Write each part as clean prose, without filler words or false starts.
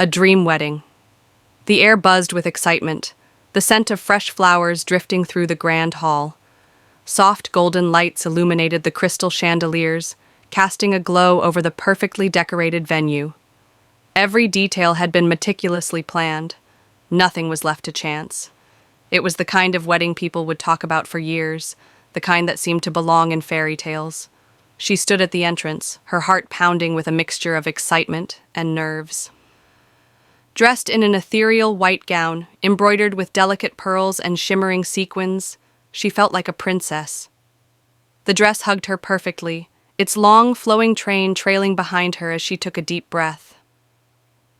A dream wedding. The air buzzed with excitement, the scent of fresh flowers drifting through the grand hall. Soft golden lights illuminated the crystal chandeliers, casting a glow over the perfectly decorated venue. Every detail had been meticulously planned. Nothing was left to chance. It was the kind of wedding people would talk about for years, the kind that seemed to belong in fairy tales. She stood at the entrance, her heart pounding with a mixture of excitement and nerves. Dressed in an ethereal white gown, embroidered with delicate pearls and shimmering sequins, she felt like a princess. The dress hugged her perfectly, its long, flowing train trailing behind her as she took a deep breath.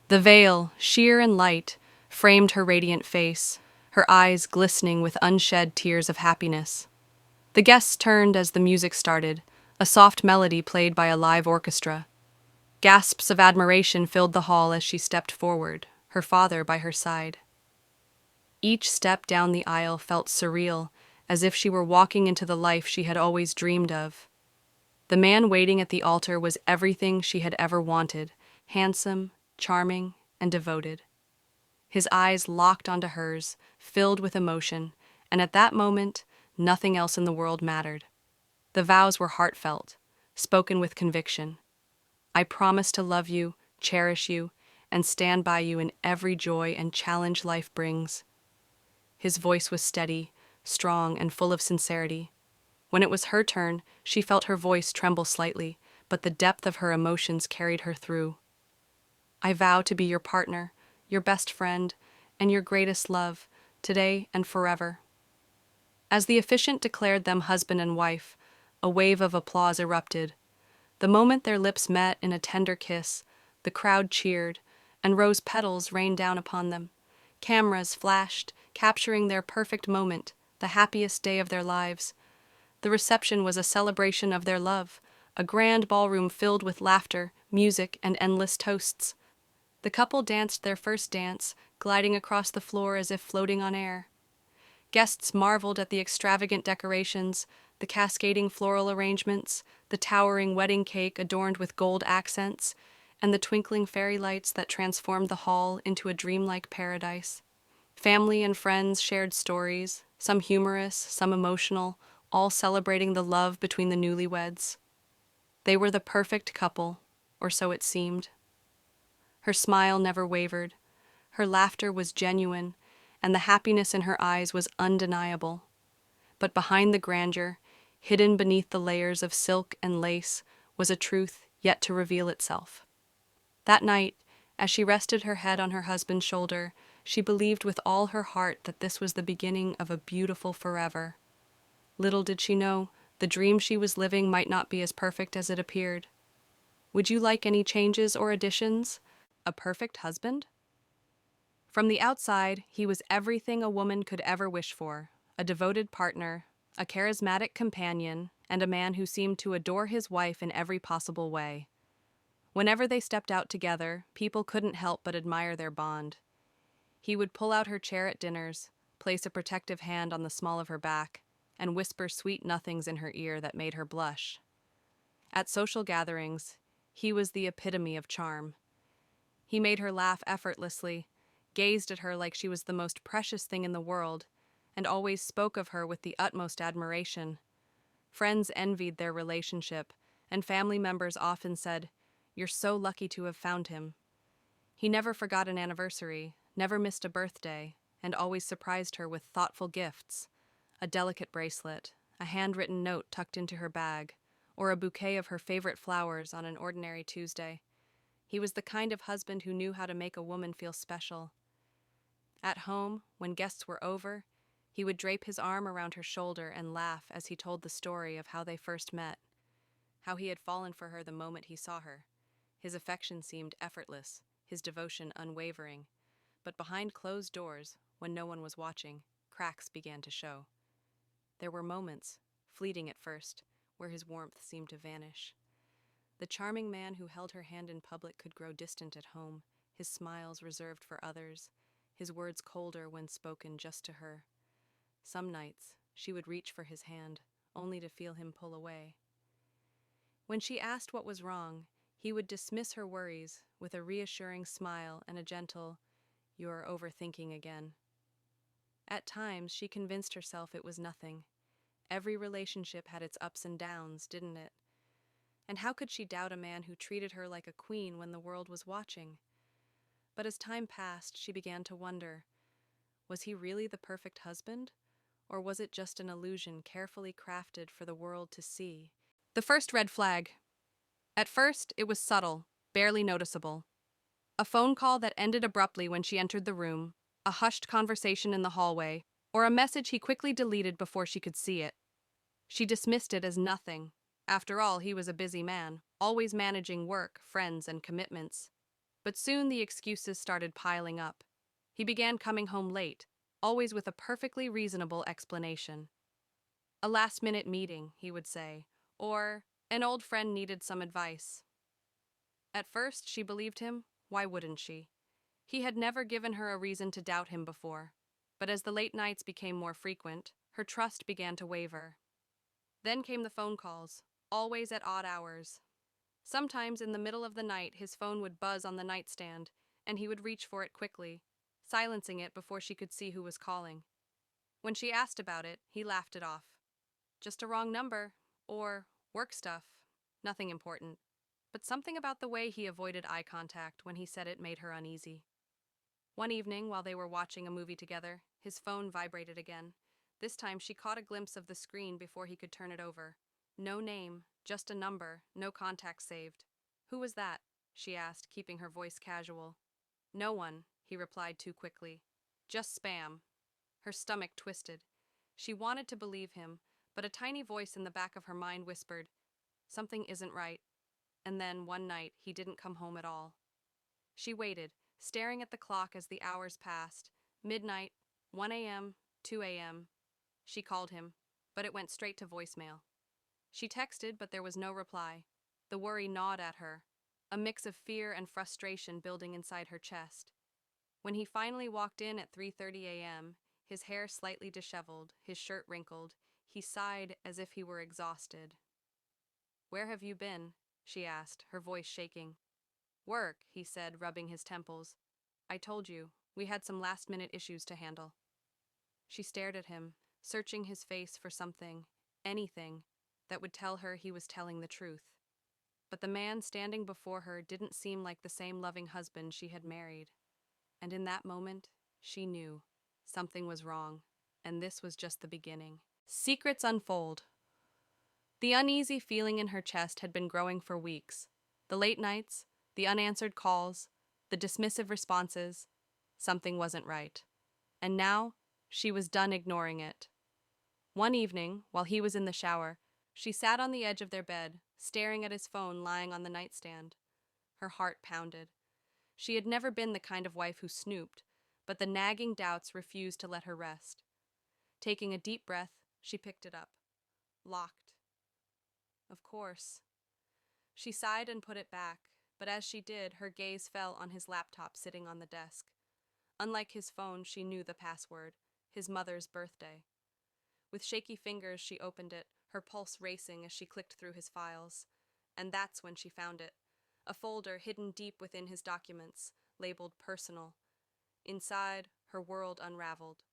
The veil, sheer and light, framed her radiant face, her eyes glistening with unshed tears of happiness. The guests turned as the music started, a soft melody played by a live orchestra. Gasps of admiration filled the hall as she stepped forward, her father by her side. Each step down the aisle felt surreal, as if she were walking into the life she had always dreamed of. The man waiting at the altar was everything she had ever wanted, handsome, charming, and devoted. His eyes locked onto hers, filled with emotion, and at that moment, nothing else in the world mattered. The vows were heartfelt, spoken with conviction. I promise to love you, cherish you, and stand by you in every joy and challenge life brings. His voice was steady, strong, and full of sincerity. When it was her turn, she felt her voice tremble slightly, but the depth of her emotions carried her through. I vow to be your partner, your best friend, and your greatest love, today and forever. As the officiant declared them husband and wife, a wave of applause erupted. The moment their lips met in a tender kiss, the crowd cheered, and rose petals rained down upon them. Cameras flashed, capturing their perfect moment, the happiest day of their lives. The reception was a celebration of their love, a grand ballroom filled with laughter, music, and endless toasts. The couple danced their first dance, gliding across the floor as if floating on air. Guests marveled at the extravagant decorations, the cascading floral arrangements, the towering wedding cake adorned with gold accents, and the twinkling fairy lights that transformed the hall into a dreamlike paradise. Family and friends shared stories, some humorous, some emotional, all celebrating the love between the newlyweds. They were the perfect couple, or so it seemed. Her smile never wavered. Her laughter was genuine, and the happiness in her eyes was undeniable. But behind the grandeur, hidden beneath the layers of silk and lace, was a truth yet to reveal itself. That night, as she rested her head on her husband's shoulder, she believed with all her heart that this was the beginning of a beautiful forever. Little did she know, the dream she was living might not be as perfect as it appeared. Would you like any changes or additions? A perfect husband? From the outside, he was everything a woman could ever wish for: a devoted partner, a charismatic companion, and a man who seemed to adore his wife in every possible way. Whenever they stepped out together, people couldn't help but admire their bond. He would pull out her chair at dinners, place a protective hand on the small of her back, and whisper sweet nothings in her ear that made her blush. At social gatherings, he was the epitome of charm. He made her laugh effortlessly, gazed at her like she was the most precious thing in the world, and always spoke of her with the utmost admiration. Friends envied their relationship, and family members often said, "You're so lucky to have found him." He never forgot an anniversary, never missed a birthday, and always surprised her with thoughtful gifts: a delicate bracelet, a handwritten note tucked into her bag, or a bouquet of her favorite flowers on an ordinary Tuesday. He was the kind of husband who knew how to make a woman feel special. At home, when guests were over, he would drape his arm around her shoulder and laugh as he told the story of how they first met, how he had fallen for her the moment he saw her. His affection seemed effortless, his devotion unwavering. But behind closed doors, when no one was watching, cracks began to show. There were moments, fleeting at first, where his warmth seemed to vanish. The charming man who held her hand in public could grow distant at home, his smiles reserved for others, his words colder when spoken just to her. Some nights, she would reach for his hand, only to feel him pull away. When she asked what was wrong, He would dismiss her worries with a reassuring smile and a gentle, "You're overthinking again." At times, she convinced herself it was nothing. Every relationship had its ups and downs, didn't it? And how could she doubt a man who treated her like a queen when the world was watching? But as time passed, she began to wonder, was he really the perfect husband? Or was it just an illusion carefully crafted for the world to see? The first red flag. At first, it was subtle, barely noticeable. A phone call that ended abruptly when she entered the room, a hushed conversation in the hallway, or a message he quickly deleted before she could see it. She dismissed it as nothing. After all, he was a busy man, always managing work, friends, and commitments. But soon the excuses started piling up. He began coming home late, always with a perfectly reasonable explanation. A last-minute meeting, he would say, or an old friend needed some advice. At first, she believed him. Why wouldn't she? He had never given her a reason to doubt him before. But as the late nights became more frequent, her trust began to waver. Then came the phone calls, always at odd hours. Sometimes in the middle of the night, his phone would buzz on the nightstand, and he would reach for it quickly, silencing it before she could see who was calling. When she asked about it, he laughed it off. Just a wrong number, or work stuff, nothing important. But something about the way he avoided eye contact when he said it made her uneasy. One evening, while they were watching a movie together, his phone vibrated again. This time she caught a glimpse of the screen before he could turn it over. No name, just a number, no contacts saved. "Who was that?" she asked, keeping her voice casual. "No one," he replied too quickly. "Just spam." Her stomach twisted. She wanted to believe him, but a tiny voice in the back of her mind whispered, "Something isn't right." And then, one night, he didn't come home at all. She waited, staring at the clock as the hours passed. Midnight, 1 a.m., 2 a.m. She called him, but it went straight to voicemail. She texted, but there was no reply. The worry gnawed at her, a mix of fear and frustration building inside her chest. When he finally walked in at 3:30 a.m., his hair slightly disheveled, his shirt wrinkled, he sighed as if he were exhausted. "Where have you been?" she asked, her voice shaking. "Work," he said, rubbing his temples. "I told you, we had some last-minute issues to handle." She stared at him, searching his face for something, anything, that would tell her he was telling the truth. But the man standing before her didn't seem like the same loving husband she had married. And in that moment, she knew something was wrong, and this was just the beginning. Secrets unfold. The uneasy feeling in her chest had been growing for weeks. The late nights, the unanswered calls, the dismissive responses. Something wasn't right. And now, she was done ignoring it. One evening, while he was in the shower, she sat on the edge of their bed, staring at his phone lying on the nightstand. Her heart pounded. She had never been the kind of wife who snooped, but the nagging doubts refused to let her rest. Taking a deep breath, she picked it up. Locked. Of course. She sighed and put it back, but as she did, her gaze fell on his laptop sitting on the desk. Unlike his phone, she knew the password, his mother's birthday. With shaky fingers, she opened it, her pulse racing as she clicked through his files. And that's when she found it. A folder hidden deep within his documents, labeled personal. Inside, her world unraveled.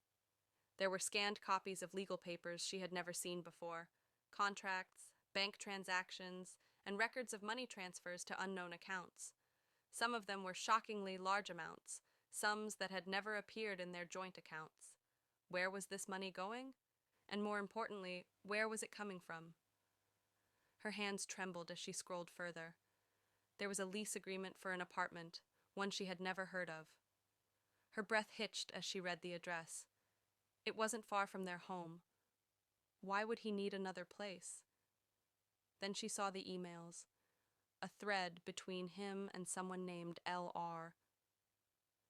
There were scanned copies of legal papers she had never seen before, contracts, bank transactions, and records of money transfers to unknown accounts. Some of them were shockingly large amounts, sums that had never appeared in their joint accounts. Where was this money going? And more importantly, where was it coming from? Her hands trembled as she scrolled further. There was a lease agreement for an apartment, one she had never heard of. Her breath hitched as she read the address. It wasn't far from their home. Why would he need another place? Then she saw the emails, a thread between him and someone named L.R.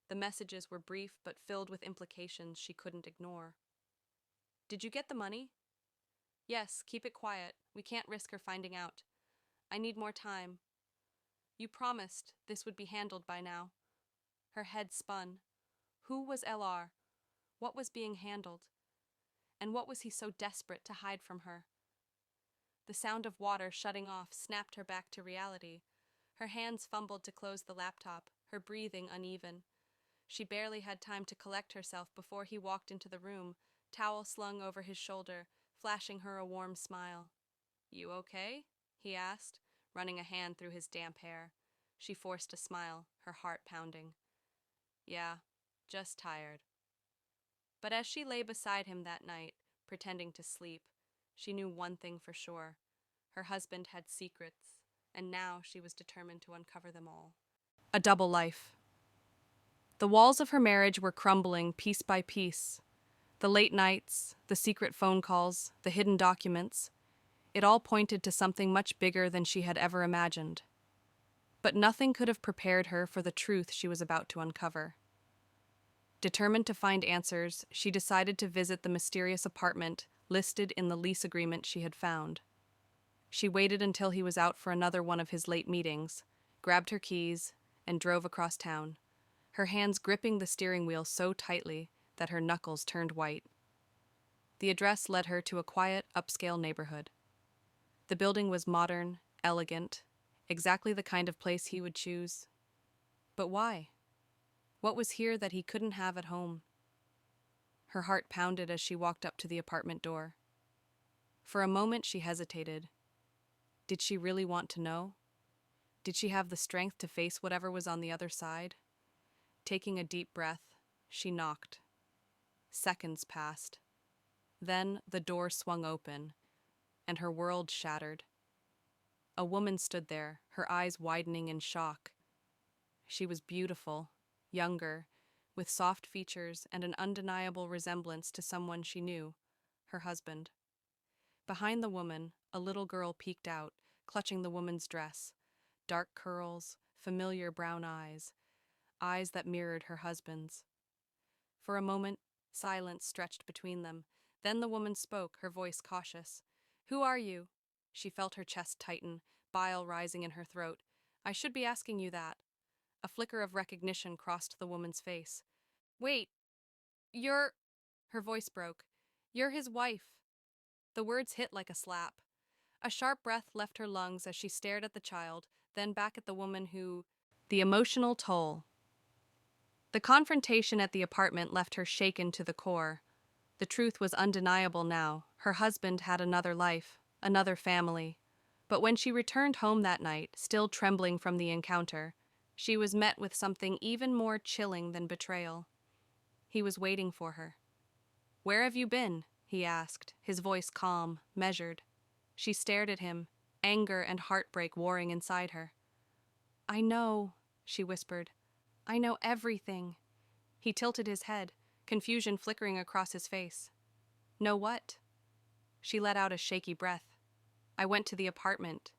The messages were brief but filled with implications she couldn't ignore. "Did you get the money?" "Yes, keep it quiet. We can't risk her finding out. I need more time. You promised this would be handled by now." Her head spun. Who was L.R.? What was being handled? And what was he so desperate to hide from her? The sound of water shutting off snapped her back to reality. Her hands fumbled to close the laptop, her breathing uneven. She barely had time to collect herself before he walked into the room, towel slung over his shoulder, flashing her a warm smile. "You okay?" he asked, running a hand through his damp hair. She forced a smile, her heart pounding. "Yeah, just tired." But as she lay beside him that night, pretending to sleep, she knew one thing for sure. Her husband had secrets, and now she was determined to uncover them all. A double life. The walls of her marriage were crumbling piece by piece. The late nights, the secret phone calls, the hidden documents, it all pointed to something much bigger than she had ever imagined. But nothing could have prepared her for the truth she was about to uncover. Determined to find answers, she decided to visit the mysterious apartment listed in the lease agreement she had found. She waited until he was out for another one of his late meetings, grabbed her keys, and drove across town, her hands gripping the steering wheel so tightly that her knuckles turned white. The address led her to a quiet, upscale neighborhood. The building was modern, elegant, exactly the kind of place he would choose. But why? What was here that he couldn't have at home? Her heart pounded as she walked up to the apartment door. For a moment she hesitated. Did she really want to know? Did she have the strength to face whatever was on the other side? Taking a deep breath, she knocked. Seconds passed. Then the door swung open, and her world shattered. A woman stood there, her eyes widening in shock. She was beautiful, younger, with soft features and an undeniable resemblance to someone she knew, her husband. Behind the woman, a little girl peeked out, clutching the woman's dress. Dark curls, familiar brown eyes, eyes that mirrored her husband's. For a moment, silence stretched between them. Then the woman spoke, her voice cautious. "Who are you?" She felt her chest tighten, bile rising in her throat. "I should be asking you that." A flicker of recognition crossed the woman's face. "Wait, you're—" Her voice broke. "You're his wife." The words hit like a slap. A sharp breath left her lungs as she stared at the child, then back at the woman who— The emotional toll. The confrontation at the apartment left her shaken to the core. The truth was undeniable now. Her husband had another life, another family. But when she returned home that night, still trembling from the encounter, she was met with something even more chilling than betrayal. He was waiting for her. "Where have you been?" he asked, his voice calm, measured. She stared at him, anger and heartbreak warring inside her. "I know," she whispered. "I know everything." He tilted his head, confusion flickering across his face. "Know what?" She let out a shaky breath. "I went to the apartment."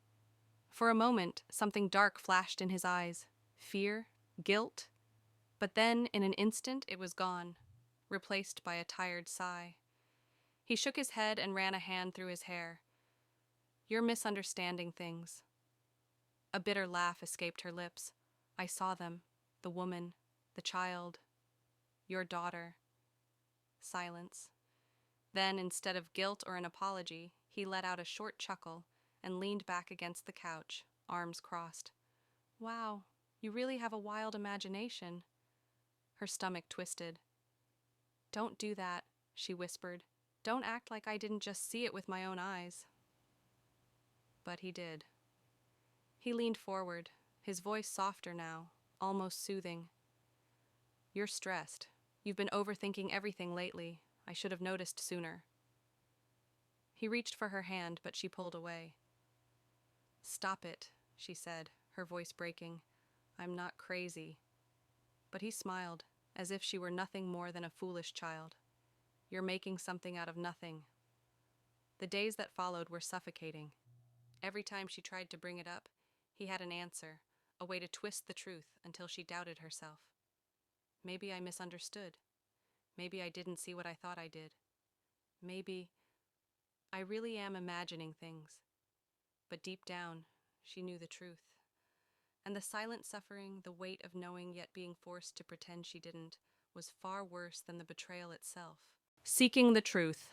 For a moment, something dark flashed in his eyes. Fear? Guilt? But then, in an instant, it was gone, replaced by a tired sigh. He shook his head and ran a hand through his hair. "You're misunderstanding things." A bitter laugh escaped her lips. "I saw them. The woman, the child, your daughter." Silence. Then, instead of guilt or an apology, he let out a short chuckle and leaned back against the couch, arms crossed. "Wow, you really have a wild imagination." Her stomach twisted. "Don't do that," she whispered. "Don't act like I didn't just see it with my own eyes." But he did. He leaned forward, his voice softer now, almost soothing. "You're stressed. You've been overthinking everything lately. I should have noticed sooner." He reached for her hand, but she pulled away. "Stop it," she said, her voice breaking. "I'm not crazy." But he smiled, as if she were nothing more than a foolish child. "You're making something out of nothing." The days that followed were suffocating. Every time she tried to bring it up, he had an answer, a way to twist the truth until she doubted herself. Maybe I misunderstood. Maybe I didn't see what I thought I did. Maybe I really am imagining things. But deep down, she knew the truth. And the silent suffering, the weight of knowing yet being forced to pretend she didn't, was far worse than the betrayal itself. Seeking the truth.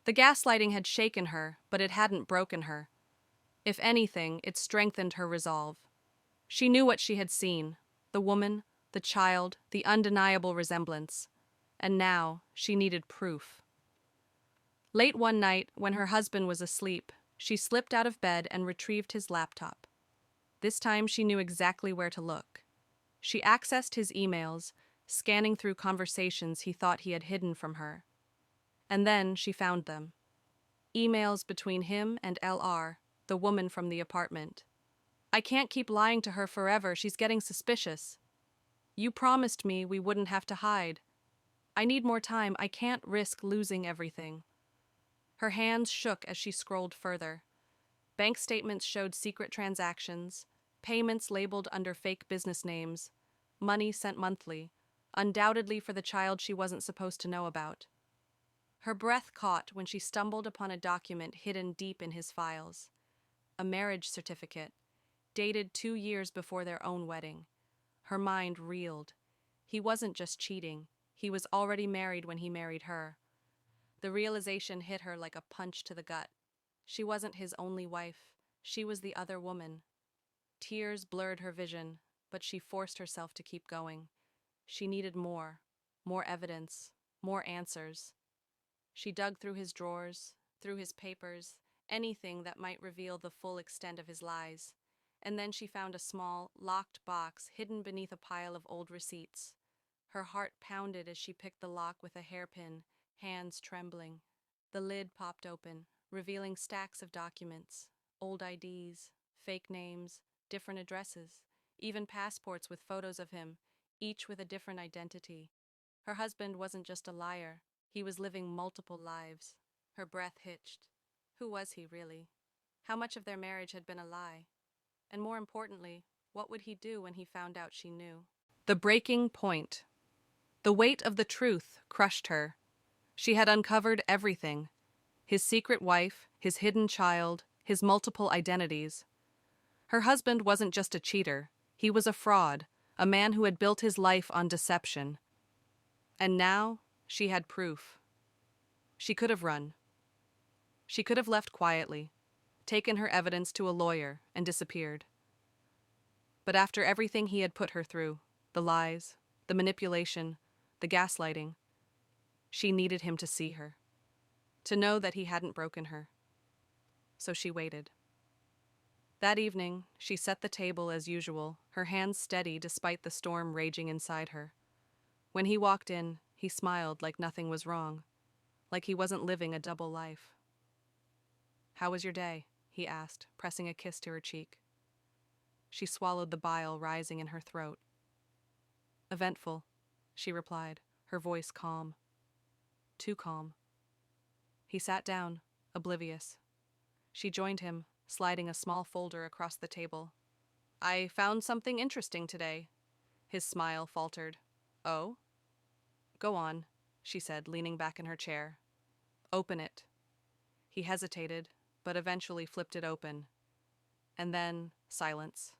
The gaslighting had shaken her, but it hadn't broken her. If anything, it strengthened her resolve. She knew what she had seen, the woman, the child, the undeniable resemblance. And now she needed proof. Late one night, when her husband was asleep, she slipped out of bed and retrieved his laptop. This time she knew exactly where to look. She accessed his emails, scanning through conversations he thought he had hidden from her. And then she found them. Emails between him and LR, the woman from the apartment. "I can't keep lying to her forever, she's getting suspicious. You promised me we wouldn't have to hide. I need more time, I can't risk losing everything." Her hands shook as she scrolled further. Bank statements showed secret transactions, payments labeled under fake business names, money sent monthly, undoubtedly for the child she wasn't supposed to know about. Her breath caught when she stumbled upon a document hidden deep in his files. A marriage certificate, dated 2 years before their own wedding. Her mind reeled. He wasn't just cheating, he was already married when he married her. The realization hit her like a punch to the gut. She wasn't his only wife, she was the other woman. Tears blurred her vision, but she forced herself to keep going. She needed more evidence, more answers. She dug through his drawers, through his papers, anything that might reveal the full extent of his lies. And then she found a small, locked box hidden beneath a pile of old receipts. Her heart pounded as she picked the lock with a hairpin, hands trembling. The lid popped open, revealing stacks of documents, old IDs, fake names, different addresses, even passports with photos of him, each with a different identity. Her husband wasn't just a liar, he was living multiple lives. Her breath hitched. Who was he, really? How much of their marriage had been a lie? And more importantly, what would he do when he found out she knew? The breaking point. The weight of the truth crushed her. She had uncovered everything. His secret wife, his hidden child, his multiple identities. Her husband wasn't just a cheater, he was a fraud, a man who had built his life on deception. And now, she had proof. She could have run. She could have left quietly, taken her evidence to a lawyer, and disappeared. But after everything he had put her through, the lies, the manipulation, the gaslighting, she needed him to see her, to know that he hadn't broken her. So she waited. That evening, she set the table as usual, her hands steady despite the storm raging inside her. When he walked in, he smiled like nothing was wrong, like he wasn't living a double life. "How was your day?" he asked, pressing a kiss to her cheek. She swallowed the bile rising in her throat. "Eventful," she replied, her voice calm. Too calm. He sat down, oblivious. She joined him, sliding a small folder across the table. "I found something interesting today." His smile faltered. "Oh?" "Go on," she said, leaning back in her chair. "Open it." He hesitated, but eventually flipped it open. And then, silence.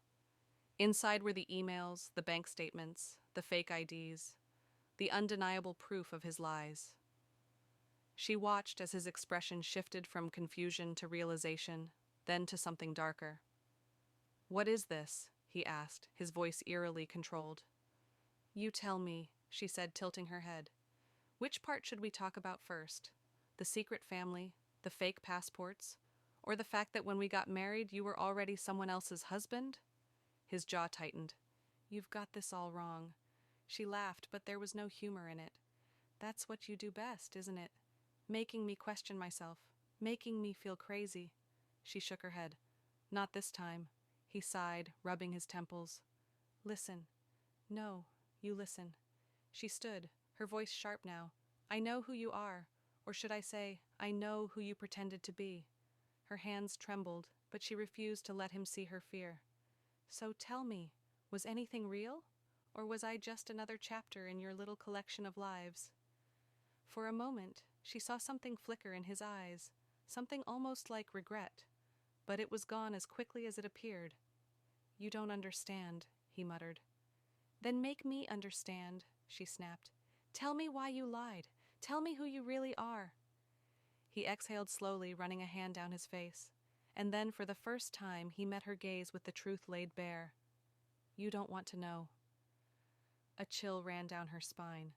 Inside were the emails, the bank statements, the fake IDs, the undeniable proof of his lies. She watched as his expression shifted from confusion to realization, then to something darker. "What is this?" he asked, his voice eerily controlled. "You tell me," she said, tilting her head. "Which part should we talk about first? The secret family, the fake passports, or the fact that when we got married you were already someone else's husband?" His jaw tightened. "You've got this all wrong." She laughed, but there was no humor in it. "That's what you do best, isn't it? Making me question myself, making me feel crazy." She shook her head. "Not this time." He sighed, rubbing his temples. "Listen." "No, you listen." She stood, her voice sharp now. "I know who you are, or should I say, I know who you pretended to be." Her hands trembled, but she refused to let him see her fear. "So tell me, was anything real? Or was I just another chapter in your little collection of lives?" For a moment, she saw something flicker in his eyes, something almost like regret, but it was gone as quickly as it appeared. "You don't understand," he muttered. "Then make me understand," she snapped. "Tell me why you lied. Tell me who you really are." He exhaled slowly, running a hand down his face, and then for the first time he met her gaze with the truth laid bare. You don't want to know. A chill ran down her spine,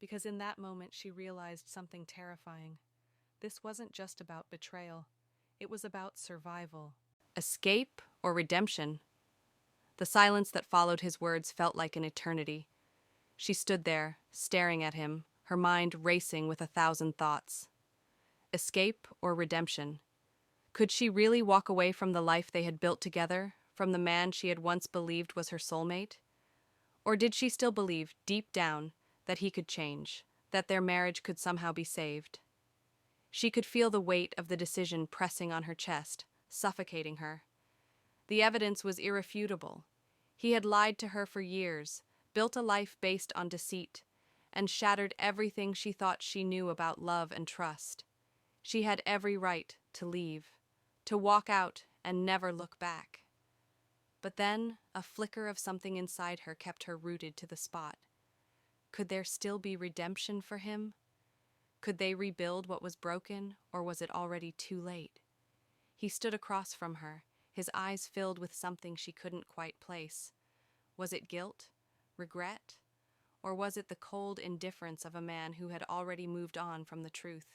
because in that moment she realized something terrifying. This wasn't just about betrayal. It was about survival. Escape or redemption? The silence that followed his words felt like an eternity. She stood there, staring at him, her mind racing with 1,000 thoughts. Escape or redemption? Could she really walk away from the life they had built together, from the man she had once believed was her soulmate? Or did she still believe, deep down, that he could change, that their marriage could somehow be saved? She could feel the weight of the decision pressing on her chest, suffocating her. The evidence was irrefutable. He had lied to her for years, built a life based on deceit, and shattered everything she thought she knew about love and trust. She had every right to leave, to walk out and never look back. But then, a flicker of something inside her kept her rooted to the spot. Could there still be redemption for him? Could they rebuild what was broken, or was it already too late? He stood across from her, his eyes filled with something she couldn't quite place. Was it guilt? Regret? Or was it the cold indifference of a man who had already moved on from the truth?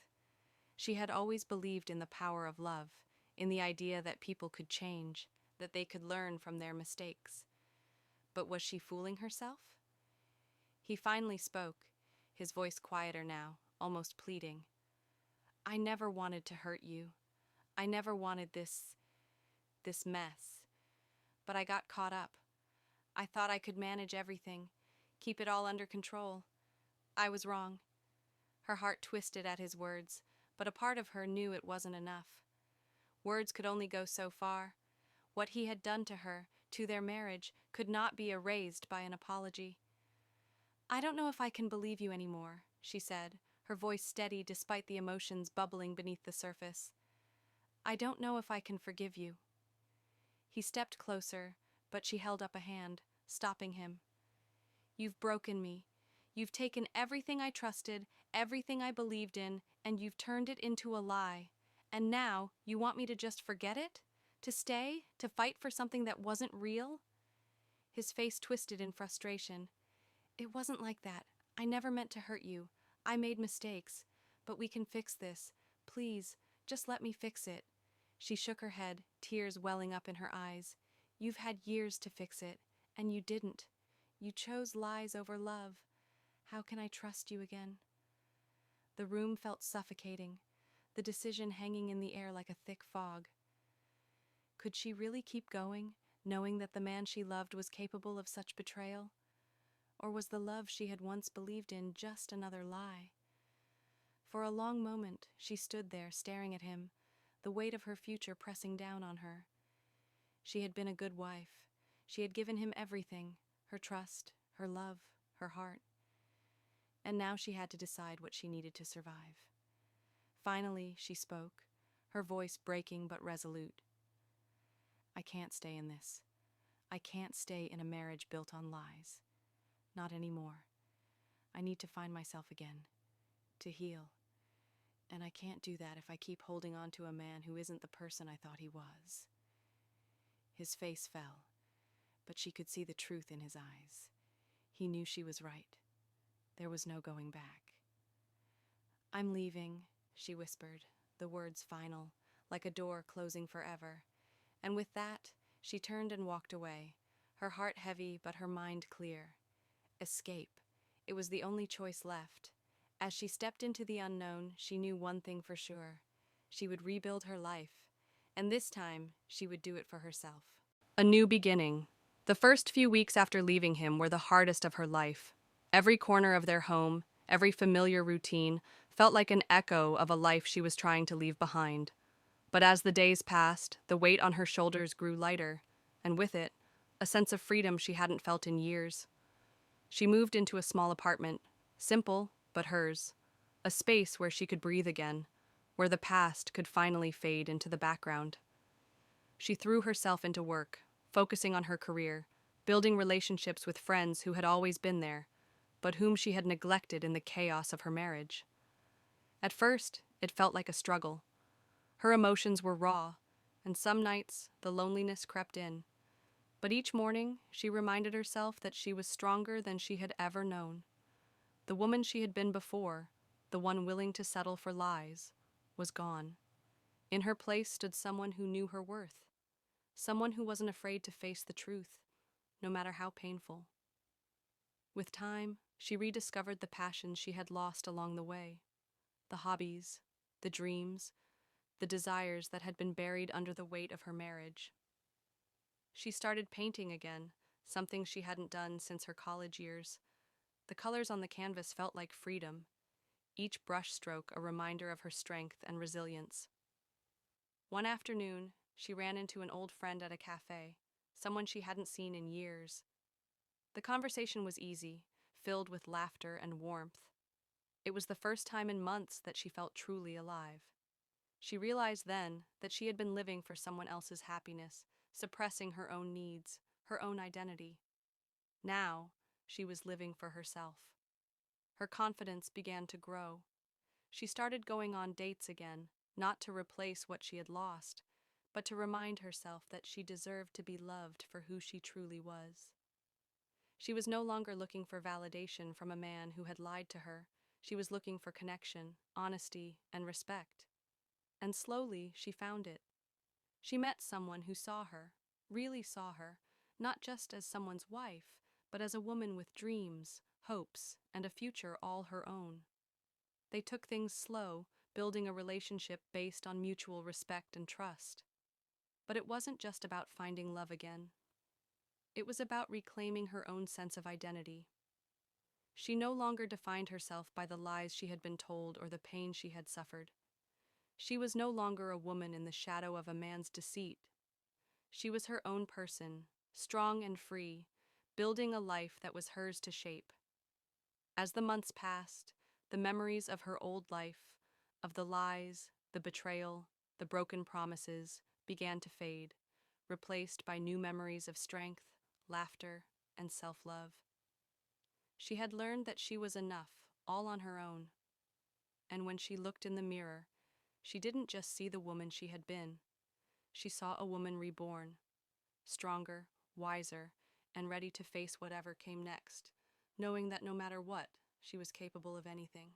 She had always believed in the power of love, in the idea that people could change, that they could learn from their mistakes. But was she fooling herself? He finally spoke, his voice quieter now, almost pleading. I never wanted to hurt you. I never wanted this mess. But I got caught up. I thought I could manage everything, keep it all under control. I was wrong. Her heart twisted at his words, but a part of her knew it wasn't enough. Words could only go so far. What he had done to her, to their marriage, could not be erased by an apology. I don't know if I can believe you anymore, she said, her voice steady despite the emotions bubbling beneath the surface. I don't know if I can forgive you. He stepped closer, but she held up a hand, stopping him. You've broken me. You've taken everything I trusted, everything I believed in, and you've turned it into a lie. And now you want me to just forget it? To stay? To fight for something that wasn't real? His face twisted in frustration. It wasn't like that. I never meant to hurt you. I made mistakes. But we can fix this. Please, just let me fix it. She shook her head, tears welling up in her eyes. You've had years to fix it, and you didn't. You chose lies over love. How can I trust you again? The room felt suffocating, the decision hanging in the air like a thick fog. Could she really keep going, knowing that the man she loved was capable of such betrayal? Or was the love she had once believed in just another lie? For a long moment, she stood there staring at him, the weight of her future pressing down on her. She had been a good wife. She had given him everything, her trust, her love, her heart. And now she had to decide what she needed to survive. Finally, she spoke, her voice breaking but resolute. I can't stay in this. I can't stay in a marriage built on lies. Not anymore. I need to find myself again, to heal. And I can't do that if I keep holding on to a man who isn't the person I thought he was. His face fell, but she could see the truth in his eyes. He knew she was right. There was no going back. I'm leaving, she whispered, the words final, like a door closing forever. And with that, she turned and walked away, her heart heavy but her mind clear. Escape. It was the only choice left. As she stepped into the unknown, she knew one thing for sure. She would rebuild her life, and this time she would do it for herself. A new beginning. The first few weeks after leaving him were the hardest of her life. Every corner of their home, every familiar routine, felt like an echo of a life she was trying to leave behind. But as the days passed, the weight on her shoulders grew lighter, and with it, a sense of freedom she hadn't felt in years. She moved into a small apartment, simple, but hers, a space where she could breathe again, where the past could finally fade into the background. She threw herself into work, focusing on her career, building relationships with friends who had always been there, but whom she had neglected in the chaos of her marriage. At first, it felt like a struggle. Her emotions were raw, and some nights the loneliness crept in. But each morning, she reminded herself that she was stronger than she had ever known. The woman she had been before, the one willing to settle for lies, was gone. In her place stood someone who knew her worth, someone who wasn't afraid to face the truth, no matter how painful. With time, she rediscovered the passions she had lost along the way, the hobbies, the dreams, the desires that had been buried under the weight of her marriage. She started painting again, something she hadn't done since her college years. The colors on the canvas felt like freedom, each brushstroke a reminder of her strength and resilience. One afternoon, she ran into an old friend at a cafe, someone she hadn't seen in years. The conversation was easy, filled with laughter and warmth. It was the first time in months that she felt truly alive. She realized then that she had been living for someone else's happiness, suppressing her own needs, her own identity. Now, she was living for herself. Her confidence began to grow. She started going on dates again, not to replace what she had lost, but to remind herself that she deserved to be loved for who she truly was. She was no longer looking for validation from a man who had lied to her. She was looking for connection, honesty, and respect. And slowly, she found it. She met someone who saw her, really saw her, not just as someone's wife, but as a woman with dreams, hopes, and a future all her own. They took things slow, building a relationship based on mutual respect and trust. But it wasn't just about finding love again. It was about reclaiming her own sense of identity. She no longer defined herself by the lies she had been told or the pain she had suffered. She was no longer a woman in the shadow of a man's deceit. She was her own person, strong and free, building a life that was hers to shape. As the months passed, the memories of her old life, of the lies, the betrayal, the broken promises, began to fade, replaced by new memories of strength, laughter, and self-love. She had learned that she was enough, all on her own. And when she looked in the mirror, she didn't just see the woman she had been. She saw a woman reborn, stronger, wiser, and ready to face whatever came next, knowing that no matter what, she was capable of anything.